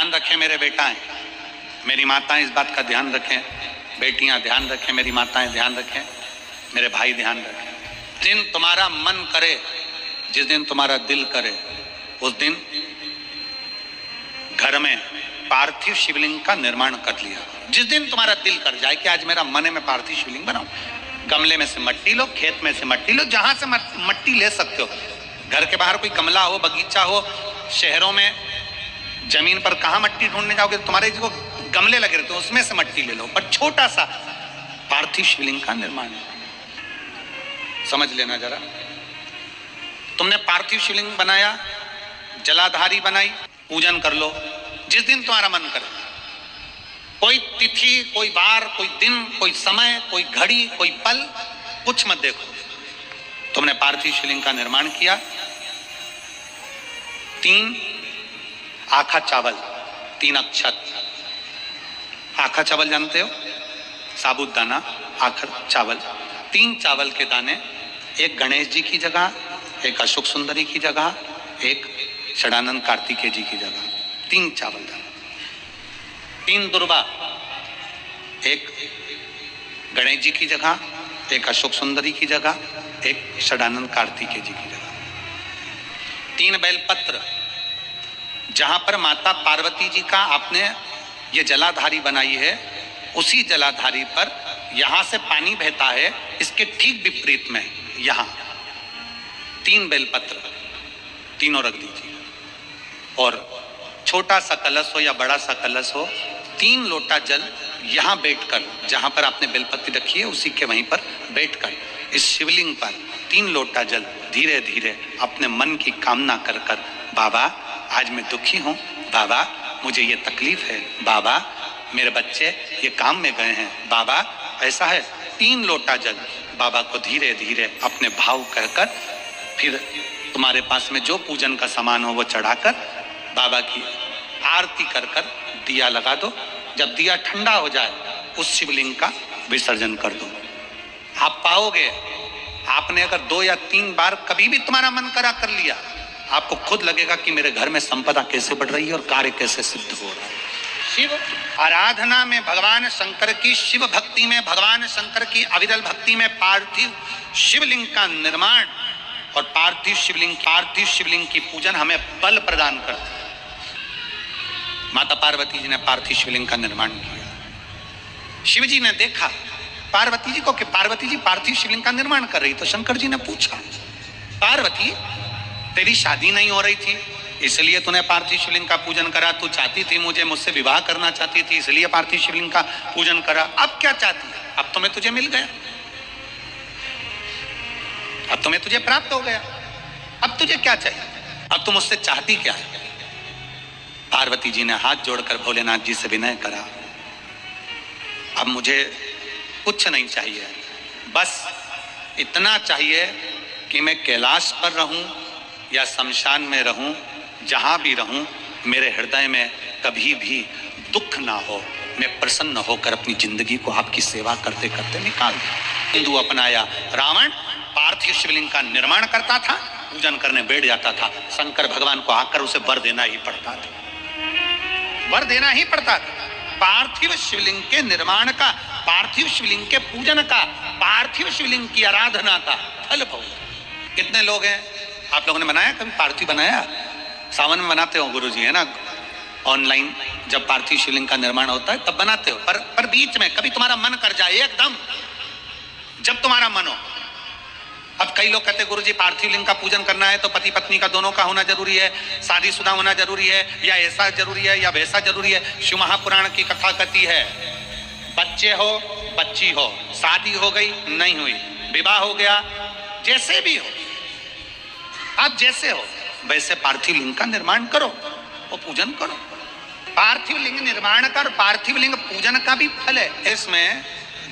ध्यान रखें मेरे बेटाएं, मेरी माताएं इस बात का ध्यान रखें, बेटियां ध्यान रखें, मेरी माताएं ध्यान रखें, मेरे भाई ध्यान रखें। जिस दिन तुम्हारा मन करे, जिस दिन तुम्हारा दिल करे, उस दिन घर में पार्थिव शिवलिंग का निर्माण कर लिया। जिस दिन तुम्हारा दिल कर जाए कि आज मेरा मन है मैं पार्थिव शिवलिंग बनाऊं, गमले में से मट्टी लो, खेत में से मट्टी लो, जहां से मट्टी ले सकते हो। घर के बाहर कोई गमला हो, बगीचा हो, शहरों में जमीन पर कहां मट्टी ढूंढने जाओगे, तुम्हारे जो गमले लगे रहते हो उसमें से मट्टी ले लो, पर छोटा सा पार्थिव शिवलिंग का निर्माण समझ लेना जरा। तुमने पार्थिव शिवलिंग बनाया, जलाधारी बनाई, पूजन कर लो जिस दिन तुम्हारा मन करे। कोई तिथि, कोई वार, कोई दिन, कोई समय, कोई घड़ी, कोई पल कुछ मत देखो। तुमने पार्थिव शिवलिंग का निर्माण किया। 3 आखा चावल, 3 अक्षत। आखा चावल जानते हो, साबुदाना, आखा चावल। 3 चावल के दाने, एक गणेश जी की जगह, एक अशोक सुंदरी की जगह, एक षडानंद कार्तिकेय जी की जगह। 3 चावल दाने। 3 दुर्वा, एक गणेश जी की जगह, एक अशोक सुंदरी की जगह, एक षडानंद कार्तिकेय जी की जगह। 3 बेलपत्र, जहां पर माता पार्वती जी का आपने ये जलाधारी बनाई है, उसी जलाधारी पर यहां से पानी बहता है, इसके ठीक विपरीत में यहां 3 बेलपत्र, तीनों रख दीजिए। और छोटा सा कलश हो या बड़ा सा कलश हो, 3 लोटा जल यहां बैठकर, जहां पर आपने बेलपत्ती रखी है उसी के वहीं पर बैठकर इस शिवलिंग पर 3 लोटा जल धीरे धीरे अपने मन की कामना कर कर, बाबा आज मैं दुखी हूं, बाबा मुझे ये तकलीफ है, बाबा मेरे बच्चे ये काम में गए हैं, बाबा ऐसा है। 3 लोटा जल बाबा को धीरे धीरे अपने भाव कहकर, फिर तुम्हारे पास में जो पूजन का सामान हो वो चढ़ाकर बाबा की आरती कर कर दिया लगा दो। जब दिया ठंडा हो जाए उस शिवलिंग का विसर्जन कर दो। आप पाओगे, आपने अगर 2 या 3 बार कभी भी तुम्हारा मन करा कर लिया, आपको खुद लगेगा कि मेरे घर में संपदा कैसे बढ़ रही है और कार्य कैसे सिद्ध हो रहा है। शिव आराधना में भगवान शंकर की, शिव भक्ति में भगवान शंकर की अविरल भक्ति में पार्थिव शिवलिंग का निर्माण और पार्थिव शिवलिंग की पूजन हमें बल प्रदान करती है। माता पार्वती जी ने पार्थिव शिवलिंग का निर्माण किया। शिव जी ने देखा पार्वती जी को कि पार्वती जी पार्थिव शिवलिंग का निर्माण कर रही, तो शंकर जी ने पूछा, पार्वती तेरी शादी नहीं हो रही थी इसलिए तूने पार्थिव शिवलिंग का पूजन करा, तू चाहती थी मुझसे विवाह करना चाहती थी इसलिए पार्थिव शिवलिंग का पूजन करा, अब क्या चाहती है? अब तो मैं तुझे मिल गया, अब तो मैं तुझे प्राप्त हो गया, अब तुझे क्या चाहिए, अब तुम मुझसे चाहती क्या है? पार्वती जी ने हाथ जोड़कर भोलेनाथ जी से विनय करा, अब मुझे कुछ नहीं चाहिए, बस इतना चाहिए कि मैं कैलाश पर रहूं या शमशान में रहूं, जहां भी रहूं मेरे हृदय में कभी भी दुख ना हो, मैं प्रसन्न होकर अपनी जिंदगी को आपकी सेवा करते करते निकाल दूं। हिंदू अपनाया, रावण पार्थिव शिवलिंग का निर्माण करता था, पूजन करने बैठ जाता था, शंकर भगवान को आकर उसे वर देना ही पड़ता था, वर देना ही पड़ता था। पार्थिव शिवलिंग के निर्माण का, पार्थिव शिवलिंग के पूजन का, पार्थिव शिवलिंग की आराधना का फल भोग। कितने लोग हैं, आप लोगों ने बनाया कभी पार्थिव? बनाया, सावन में बनाते हो गुरुजी, है ना, ऑनलाइन जब पार्थिव शिवलिंग का निर्माण होता है तब बनाते हो, पर बीच में कभी तुम्हारा मन कर जाए एकदम, जब तुम्हारा मन हो। अब कई लोग कहते हैं गुरुजी पार्थिव लिंग का पूजन करना है तो पति पत्नी का दोनों का होना जरूरी है, शादीशुदा होना जरूरी है, या ऐसा जरूरी है या वैसा जरूरी है। शिव महापुराण की कथा कहती है, बच्चे हो बच्ची हो, शादी हो गई नहीं हुई, विवाह हो गया, जैसे भी हो, आप जैसे हो वैसे पार्थिव लिंग का निर्माण करो और पूजन करो। पार्थिव लिंग निर्माण कर, पार्थिव लिंग पूजन का भी फल है। इसमें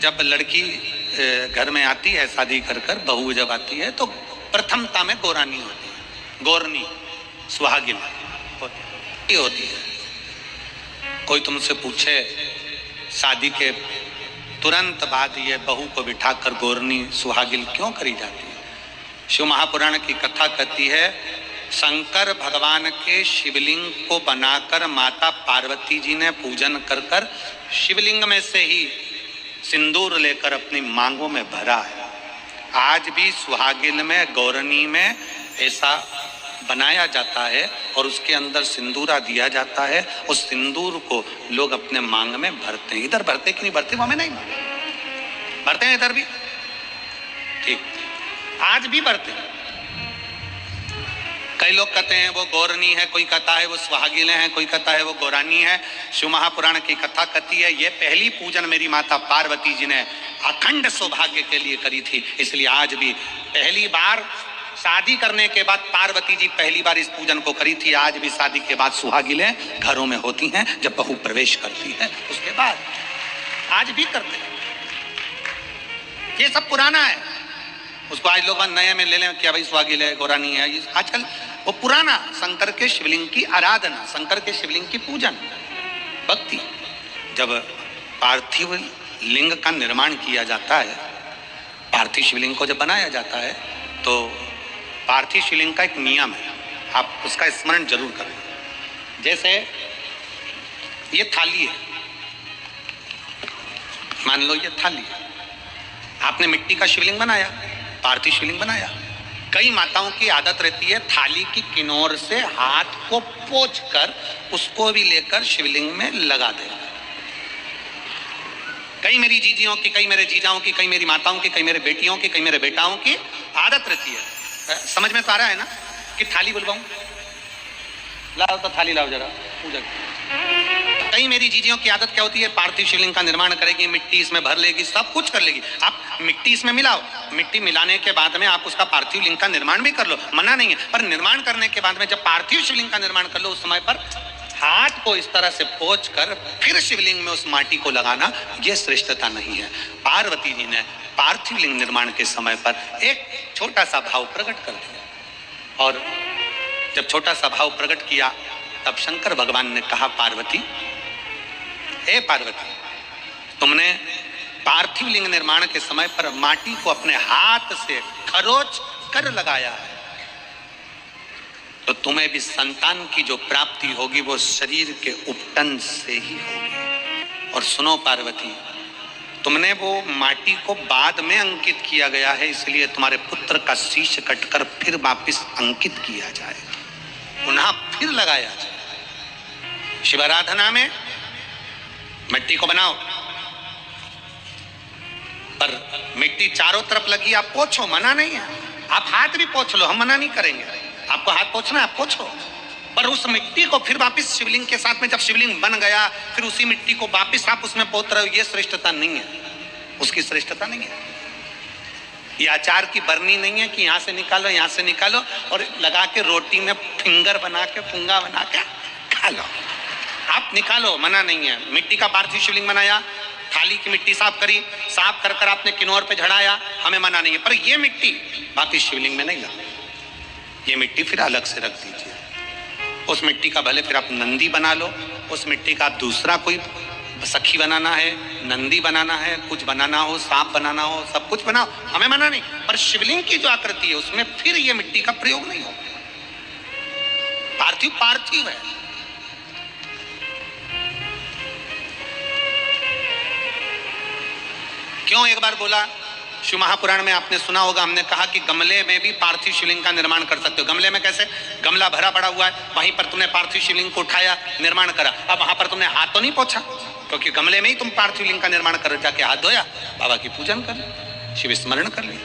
जब लड़की घर में आती है शादी कर कर, बहू जब आती है तो प्रथमता में गोरानी होती है, गोरनी सुहागिन होती है। कोई तुमसे पूछे शादी के तुरंत बाद ये बहू को बिठाकर गोरनी सुहागिन क्यों करी जाती है? शिव महापुराण की कथा कहती है शंकर भगवान के शिवलिंग को बनाकर माता पार्वती जी ने पूजन कर कर शिवलिंग में से ही सिंदूर लेकर अपनी मांगों में भरा है। आज भी सुहागिन में, गौरनी में ऐसा बनाया जाता है और उसके अंदर सिंदूरा दिया जाता है। उस सिंदूर को लोग अपने मांग में भरते हैं। इधर भरते कि नहीं भरते वो हमें नहीं भरते हैं, इधर भी ठीक, आज भी भरते हैं। कई लोग कहते हैं वो गौरनी है, कोई कहता है वो सुहागिनें हैं, कोई कहता है वो गौरानी है। शिव महापुराण की कथा कहती है ये पहली पूजन मेरी माता पार्वती जी ने अखंड सौभाग्य के लिए करी थी, इसलिए आज भी पहली बार शादी करने के बाद पार्वती जी पहली बार इस पूजन को करी थी। आज भी शादी के बाद सुहागिनें घरों में होती हैं, जब बहू प्रवेश करती है उसके बाद आज भी करते हैं। ये सब पुराना है, उसको आज लोग नए में ले लें क्या भाई सुहागिन है, गौरानी है। आजकल वो पुराना शंकर के शिवलिंग की आराधना, शंकर के शिवलिंग की पूजन, भक्ति। जब पार्थिव लिंग का निर्माण किया जाता है, पार्थिव शिवलिंग को जब बनाया जाता है तो पार्थिव शिवलिंग का एक नियम है, आप उसका स्मरण जरूर करें। जैसे ये थाली है, मान लो ये थाली है, आपने मिट्टी का शिवलिंग बनाया, पार्थिव शिवलिंग बनाया। कई माताओं की आदत रहती है थाली की किनार से हाथ को पोंछकर उसको भी लेकर शिवलिंग में लगा दे। कई मेरी जीजियों की, कई मेरे जीजाओं की, कई मेरी माताओं की, कई मेरे बेटियों की, कई मेरे बेटाओं की आदत रहती है। समझ में तो आ रहा है ना कि थाली बुलवाऊं, लाओ तो थाली लाओ जरा पूजा। कई मेरी जीजियों की आदत क्या होती है, पार्थिव शिवलिंग का निर्माण करेगी, मिट्टी इसमें भर लेगी, सब कुछ कर लेगी। आप मिट्टी इसमें मिलाओ, मिट्टी मिलाने के बाद में आप उसका पार्थिव लिंग का निर्माण भी कर लो, मना नहीं है। पर निर्माण करने के बाद में जब पार्थिव शिवलिंग का निर्माण कर लो, उस समय पर हाथ को इस तरह से पोंछ कर फिर शिवलिंग में उस माटी को लगाना, यह श्रेष्ठता नहीं है। पार्वती जी ने पार्थिव लिंग निर्माण के समय पर एक छोटा सा भाव प्रकट कर दिया, और जब छोटा सा भाव प्रकट किया तब शंकर भगवान ने कहा, पार्वती, हे पार्वती, तुमने पार्थिव लिंग निर्माण के समय पर माटी को अपने हाथ से खरोच कर लगाया है, तो तुम्हें भी संतान की जो प्राप्ति होगी वो शरीर के उपटन से ही होगी। और सुनो पार्वती, तुमने वो माटी को बाद में अंकित किया गया है, इसलिए तुम्हारे पुत्र का शीश कटकर फिर वापिस अंकित किया जाए, पुनः फिर लगाया जाए। शिवाराधना में मिट्टी को बनाओ, पर मिट्टी चारों तरफ लगी, आप पोंछो, मना नहीं है। आप हाथ भी पोंछ लो, हम मना नहीं करेंगे, आपको हाथ पोंछना है आप पोंछो, पर उस मिट्टी को फिर वापस शिवलिंग के साथ में, जब शिवलिंग बन गया फिर उसी मिट्टी को वापस आप उसमें पोत रहे हो, ये श्रेष्ठता नहीं है, उसकी श्रेष्ठता नहीं है। ये अचार की बरनी नहीं है कि यहाँ से निकालो, यहाँ से निकालो और लगा के रोटी में फिंगर बना के, फुंगा बना के खा लो। आप निकालो, मना नहीं है। मिट्टी का पार्थिव शिवलिंग बनाया, थाली की मिट्टी साफ करी, साफ कर कर आपने किनार पे झड़ाया, हमें मना नहीं है। पर ये मिट्टी वापिस शिवलिंग में नहीं लगा, ये मिट्टी फिर अलग से रख दीजिए। उस मिट्टी का भले फिर आप नंदी बना लो, उस मिट्टी का आप दूसरा कोई सखी बनाना है, नंदी बनाना है, कुछ बनाना हो, सांप बनाना हो, सब कुछ बनाओ, हमें मना नहीं। पर शिवलिंग की जो आकृति है उसमें फिर ये मिट्टी का प्रयोग नहीं हो। पार्थिव पार्थिव है। क्यों एक बार बोला, शिव महापुराण में आपने सुना होगा, हमने कहा कि गमले में भी पार्थिव शिवलिंग का निर्माण कर सकते हो। गमले में कैसे? गमला भरा पड़ा हुआ है, वहीं पर तुमने पार्थिव शिवलिंग को उठाया, निर्माण करा। अब वहां पर तुमने हाथ तो नहीं पोंछा, क्योंकि गमले में ही तुम पार्थिव लिंग का निर्माण कर, जाके हाथ धोया, बाबा की पूजन कर, शिव स्मरण कर ले।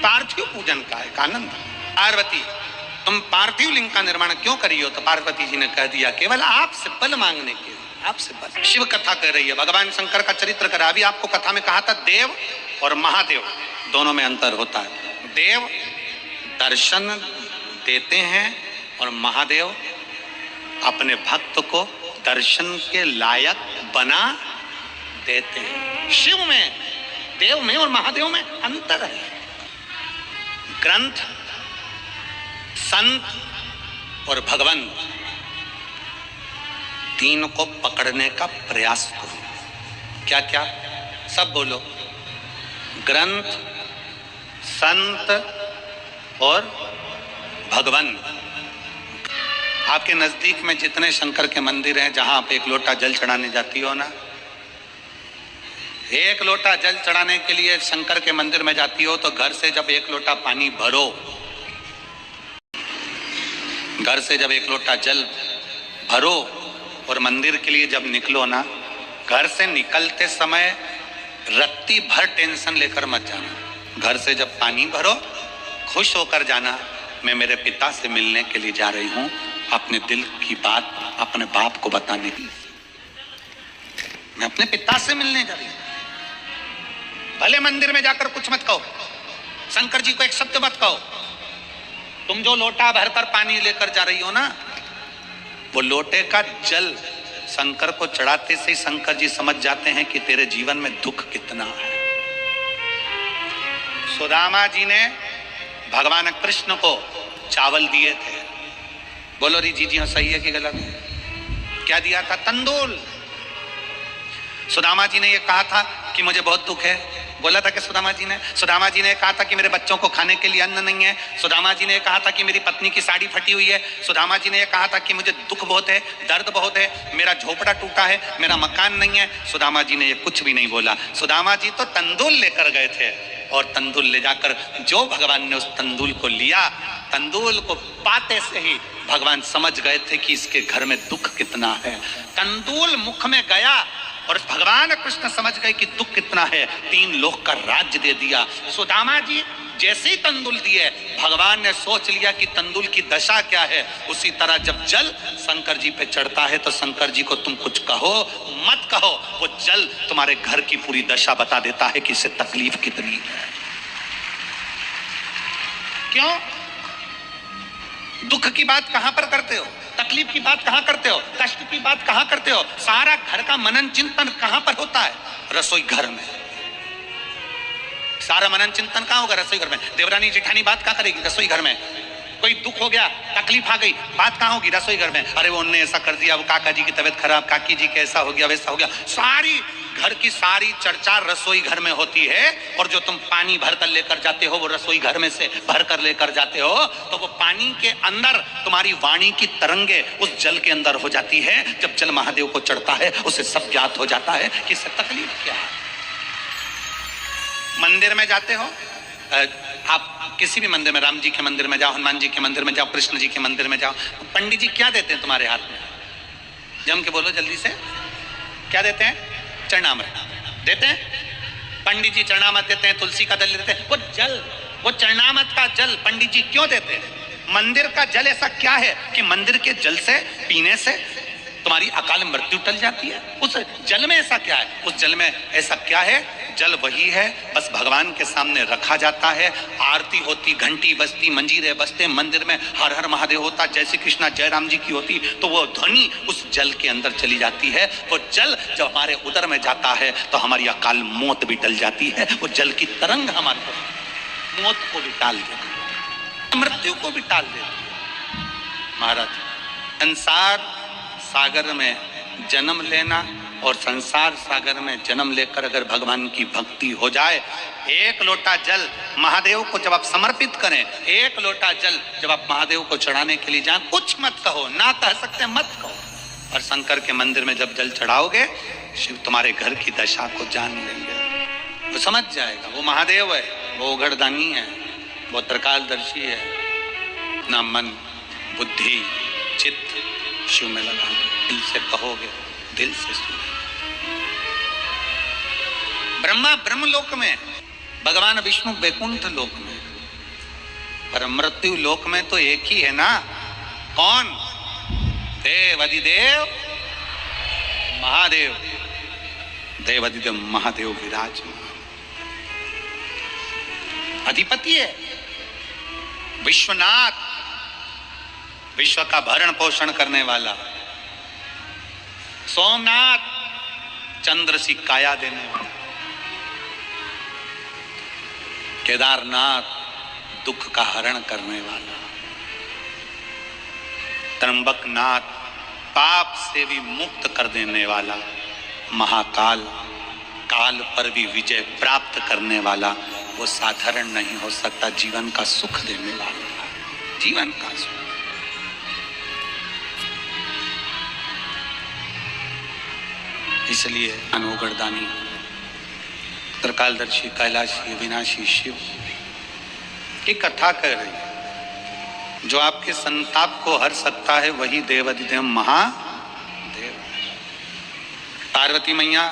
पार्थिव पूजन का एक आनंद। पार्वती, तुम पार्थिव लिंग का निर्माण क्यों करी हो? तो पार्वती जी ने कह दिया, केवल आपसे बल मांगने के लिए, आपसे बल। शिव कथा कर रही है, भगवान शंकर का चरित्र करा। अभी आपको कथा में कहा था देव और महादेव दोनों में अंतर होता है। देव दर्शन देते हैं और महादेव अपने भक्त को दर्शन के लायक बना देते हैं। शिव में, देव में और महादेव में अंतर है। ग्रंथ, संत और भगवंत तीन को पकड़ने का प्रयास करो। क्या क्या? सब बोलो। ग्रंथ, संत और भगवंत, आपके नजदीक में जितने शंकर के मंदिर हैं, जहां आप एक लोटा जल चढ़ाने जाती हो ना, एक लोटा जल चढ़ाने के लिए शंकर के मंदिर में जाती हो, तो घर से जब एक लोटा पानी भरो, घर से जब एक लोटा जल भरो और मंदिर के लिए जब निकलो ना, घर से निकलते समय रत्ती भर टेंशन लेकर मत जाना। घर से जब पानी भरो, खुश होकर जाना, मैं मेरे पिता से मिलने के लिए जा रही हूं, अपने दिल की बात अपने बाप को बताने की। मैं अपने पिता से मिलने जा रही हूं। भले मंदिर में जाकर कुछ मत कहो, शंकर जी को एक शब्द मत कहो। तुम जो लोटा भरकर पानी लेकर जा रही हो ना, वो लोटे का जल शंकर को चढ़ाते से ही शंकर जी समझ जाते हैं कि तेरे जीवन में दुख कितना है। सुदामा जी ने भगवान कृष्ण को चावल दिए थे। बोलो री जी हाँ, सही है कि गलत है? क्या दिया था? तंदूल। सुदामा जी ने ये कहा था कि मुझे बहुत दुख है। बोला था कि सुदामा जी ने कहा था कि मेरे बच्चों को खाने के लिए अन्न नहीं है। सुदामा जी ने कहा था कि मेरी पत्नी की साड़ी फटी हुई है। सुदामा जी ने कहा था कि मुझे दुख बहुत है, दर्द बहुत है, मेरा झोपड़ा टूटा है, मेरा मकान नहीं है। सुदामा जी ने ये कुछ भी नहीं बोला। सुदामा जी तो तंदूल लेकर गए थे, और तंदूल ले जाकर जो भगवान ने उस तंदूल को लिया, तंदूल को पाते से ही भगवान समझ गए थे कि इसके घर में दुख कितना है। तंदूल मुख में गया और भगवान कृष्ण समझ गए कि दुख कितना है, 3 लोक का राज्य दे दिया। सुदामा जी जैसे ही तंदूल दिए, भगवान ने सोच लिया कि तंदूल की दशा क्या है। उसी तरह जब जल शंकर जी पे चढ़ता है, तो शंकर जी को तुम कुछ कहो मत कहो, वो जल तुम्हारे घर की पूरी दशा बता देता है कि इससे तकलीफ कितनी है। क्यों? दुख की बात कहां पर करते हो, तकलीफ की बात कहां करते हो, कष्ट की बात कहां करते हो? सारा घर का मनन चिंतन कहां पर होता है? रसोई घर में। सारा मनन चिंतन कहां होगा? रसोई घर में। देवरानी जेठानी बात क्या करेगी? रसोई घर में। कोई दुख हो गया, तकलीफ आ गई, बात कहां होगी? रसोई घर में। अरे वो उन्होंने ऐसा कर दिया, वो काका जी की तबीयत खराब, काकी जी के ऐसा हो गया, वैसा हो गया। सारी घर की सारी चर्चा रसोई घर में होती है। और जो तुम पानी भरकर लेकर जाते हो, वो रसोई घर में से भरकर लेकर जाते हो, तो वो पानी के अंदर तुम्हारी वाणी की तरंगे उस जल के अंदर हो जाती है। जब जल महादेव को चढ़ता है, उसे सब ज्ञात हो जाता है कि इससे तकलीफ क्या है। मंदिर में जाते हो, आप किसी भी मंदिर में, राम जी के मंदिर में जाओ, हनुमान जी के मंदिर में जाओ, कृष्ण जी के मंदिर में जाओ, पंडित जी क्या देते हैं तुम्हारे हाथ में? जम के बोलो जल्दी से, क्या देते हैं? चरणामृत देते हैं। पंडित जी चरणामृत देते हैं, तुलसी का दल देते हैं। वो जल, वो चरणामृत का जल पंडित जी क्यों देते हैं? मंदिर का जल ऐसा क्या है कि मंदिर के जल से पीने से तुम्हारी अकाल मृत्यु टल जाती है? उस जल में ऐसा क्या है? उस जल में ऐसा क्या है? जल वही है, बस भगवान के सामने रखा जाता है, आरती होती, घंटी बजती, मंजीरे बजते, मंदिर में हर हर महादेव होता, जय श्री कृष्णा जय राम जी की होती, तो वो ध्वनि उस जल के अंदर चली जाती है। वो जल जब हमारे उदर में जाता है, तो हमारी अकाल मौत भी टल जाती है। वो जल की तरंग हमारे मौत को भी टाल देती है, मृत्यु को भी टाल देती है। महाराज, संसार सागर में जन्म लेना और संसार सागर में जन्म लेकर अगर भगवान की भक्ति हो जाए, एक लोटा जल महादेव को जब आप समर्पित करें, एक लोटा जल जब आप महादेव को चढ़ाने के लिए जाएं, कुछ मत कहो, ना कह सकते मत कहो। और शंकर के मंदिर में जब जल चढ़ाओगे, शिव तुम्हारे घर की दशा को जान लेंगे, वो समझ जाएगा। वो महादेव है, वो उघड़दानी है, वो त्रिकालदर्शी है। अपना मन बुद्धि चित्त शिव में लगा दो, दिल से कहोगे, दिल से सुनो। ब्रह्मा ब्रह्मलोक में, भगवान विष्णु वैकुंठ लोक में, पर मृत्यु लोक में तो एक ही है ना। कौन? देवाधिदेव महादेव। देवाधिदेव महादेव विराजमान अधिपति है, विश्वनाथ, विश्व का भरण पोषण करने वाला। सोमनाथ, चंद्र सी काया देने वाला। केदारनाथ, दुख का हरण करने वाला। त्र्यंबकनाथ, पाप से भी मुक्त कर देने वाला। महाकाल, काल पर भी विजय प्राप्त करने वाला। वो साधारण नहीं हो सकता, जीवन का सुख देने वाला, जीवन का सुख। इसलिए अनोगरदानी, त्रिकालदर्शी, कैलाशी, विनाशी शिव की कथा कह रही है। जो आपके संताप को हर सकता है वही देवाधिदेव महादेव। पार्वती मैया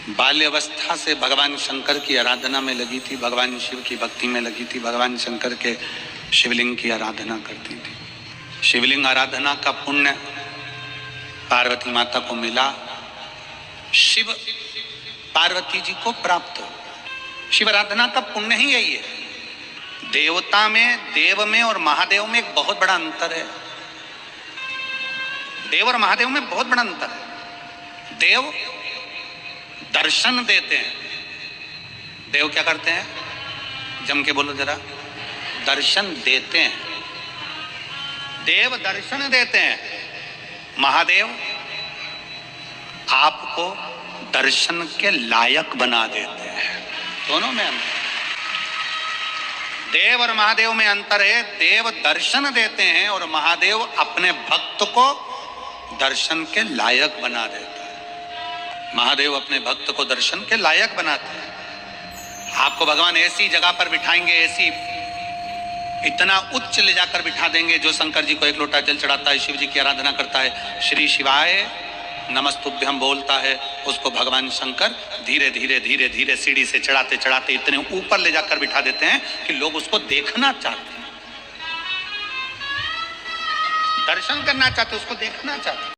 बाल्यावस्था से भगवान शंकर की आराधना में लगी थी, भगवान शिव की भक्ति में लगी थी, भगवान शंकर के शिवलिंग की आराधना करती थी। शिवलिंग आराधना का पुण्य पार्वती माता को मिला, शिव पार्वती जी को प्राप्त हो। शिव आराधना का पुण्य ही यही है। देवता में, देव में और महादेव में एक बहुत बड़ा अंतर है। देव और महादेव में बहुत बड़ा अंतर है। देव दर्शन देते हैं। देव क्या करते हैं? जम के बोलो जरा। दर्शन देते हैं। देव दर्शन देते हैं। महादेव आपको दर्शन के लायक बना देते हैं। दोनों में अंतर। देव और महादेव में अंतर है। देव दर्शन देते हैं और महादेव अपने भक्त को दर्शन के लायक बना देते हैं। महादेव अपने भक्त को दर्शन के लायक बनाते हैं। आपको भगवान ऐसी जगह पर बिठाएंगे, ऐसी इतना उच्च ले जाकर बिठा देंगे। जो शंकर जी को एक लोटा जल चढ़ाता है, शिव जी की आराधना करता है, श्री शिवाय नमस्तुभ्यम बोलता है, उसको भगवान शंकर धीरे धीरे धीरे धीरे सीढ़ी से चढ़ाते चढ़ाते इतने ऊपर ले जाकर बिठा देते हैं कि लोग उसको देखना चाहते हैं, दर्शन करना चाहते, उसको देखना चाहते।